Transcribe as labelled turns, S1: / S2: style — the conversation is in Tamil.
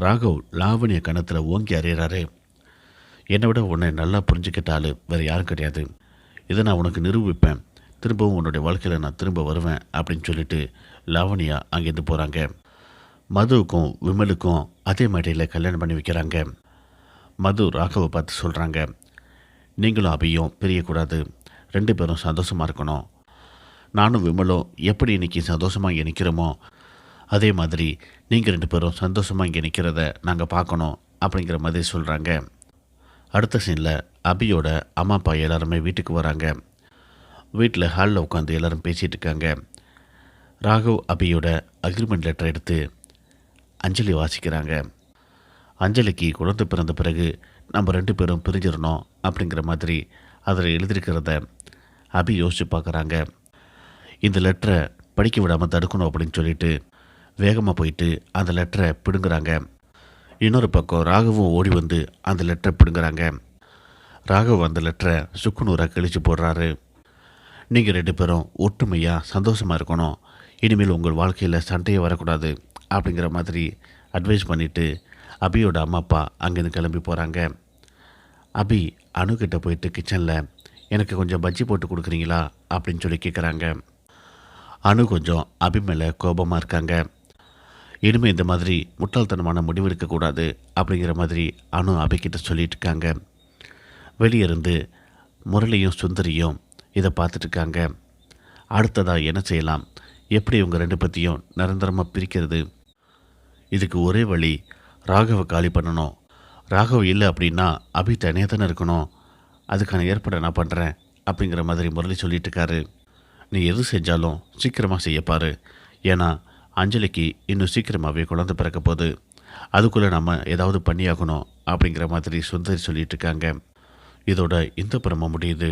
S1: ராகவ் லாவணிய கணத்தில் ஓங்கி அறியறாரு. என்னை விட உன்னை நல்லா புரிஞ்சுக்கிட்ட ஆள் வேறு யாரும் கிடையாது. இதை நான் உனக்கு நிரூபிப்பேன். திரும்பவும் உன்னுடைய வாழ்க்கையில் நான் திரும்ப வருவேன் அப்படின்னு சொல்லிட்டு லாவணியா அங்கேருந்து போகிறாங்க. மதுவுக்கும் விமலுக்கும் அதே மேடையில் கல்யாணம் பண்ணி வைக்கிறாங்க. மது ராகவை பார்த்து சொல்கிறாங்க, நீங்களும் அபியும் பிரியக்கூடாது, 2 பேரும் சந்தோஷமாக இருக்கணும். நானும் விமலும் எப்படி இன்றைக்கி சந்தோஷமாக இங்கே நிற்கிறோமோ அதே மாதிரி நீங்கள் 2 பேரும் சந்தோஷமாக இங்கே நிற்கிறத நாங்கள் பார்க்கணும் அப்படிங்கிற மாதிரி சொல்கிறாங்க. அடுத்த சீனில் அபியோட அம்மா அப்பா எல்லாருமே வீட்டுக்கு வராங்க. வீட்டில் ஹாலில் உட்காந்து எல்லோரும் பேசிகிட்டு இருக்காங்க. ராகவ் அபியோட அக்ரிமெண்ட் லெட்டர் எடுத்து அஞ்சலி வாசிக்கிறாங்க. அஞ்சலிக்கு குழந்தை பிறந்த பிறகு நம்ம 2 பேரும் பிரிஞ்சிடணும் அப்படிங்கிற மாதிரி அதில் எழுதியிருக்கிறத அபி யோசித்து பார்க்குறாங்க. இந்த லெட்டரை படிக்க விடாமல் தடுக்கணும் அப்படின்னு சொல்லிட்டு வேகமாக போயிட்டு அந்த லெட்டரை பிடுங்குறாங்க. இன்னொரு பக்கம் ராகவும் ஓடி வந்து அந்த லெட்டரை பிடுங்குறாங்க. ராகவ் அந்த லெட்டரை சுக்குநூறாக கிழிச்சு போடுறாரு. நீங்கள் 2 பேரும் ஒற்றுமையாக சந்தோஷமாக இருக்கணும், இனிமேல் உங்கள் வாழ்க்கையில் சண்டையே வரக்கூடாது அப்படிங்கிற மாதிரி அட்வைஸ் பண்ணிவிட்டு அபியோட அம்மா அப்பா அங்கேருந்து கிளம்பி போகிறாங்க. அபி அணுக்கிட்ட போயிட்டு கிச்சனில் எனக்கு கொஞ்சம் பஜ்ஜி போட்டு கொடுக்குறீங்களா அப்படின்னு சொல்லி கேட்குறாங்க. அணு கொஞ்சம் அபி மேலே கோபமாக இருக்காங்க. இனிமேல் இந்த மாதிரி முட்டாள்தனமான முடிவு எடுக்கக்கூடாது அப்படிங்கிற மாதிரி அணு அபிக்கிட்ட சொல்லிட்டு இருக்காங்க. வெளியே இருந்து முரளியும் சுந்தரியும் இதை பார்த்துட்ருக்காங்க. அடுத்ததாக என்ன செய்யலாம், எப்படி இவங்க 2 பற்றியும் நிரந்தரமாக பிரிக்கிறது? இதுக்கு ஒரே வழி, ராகவை காலி பண்ணணும். ராகவ் இல்லை அப்படின்னா அபி தனியாக தானே இருக்கணும். அதுக்கான ஏற்பாடை நான் பண்ணுறேன் அப்படிங்கிற மாதிரி முரளி சொல்லிட்டு இருக்காரு. நீ எது செஞ்சாலும் சீக்கிரமாக செய்யப்பாரு. ஏன்னா அஞ்சலிக்கு இன்னும் சீக்கிரமாகவே குழந்தை பிறக்க போகுது. அதுக்குள்ளே நம்ம ஏதாவது பண்ணியாகணும் அப்படிங்கிற மாதிரி சுந்தரி சொல்லிட்டு இருக்காங்க. இதோட இந்த புறமா முடியுது.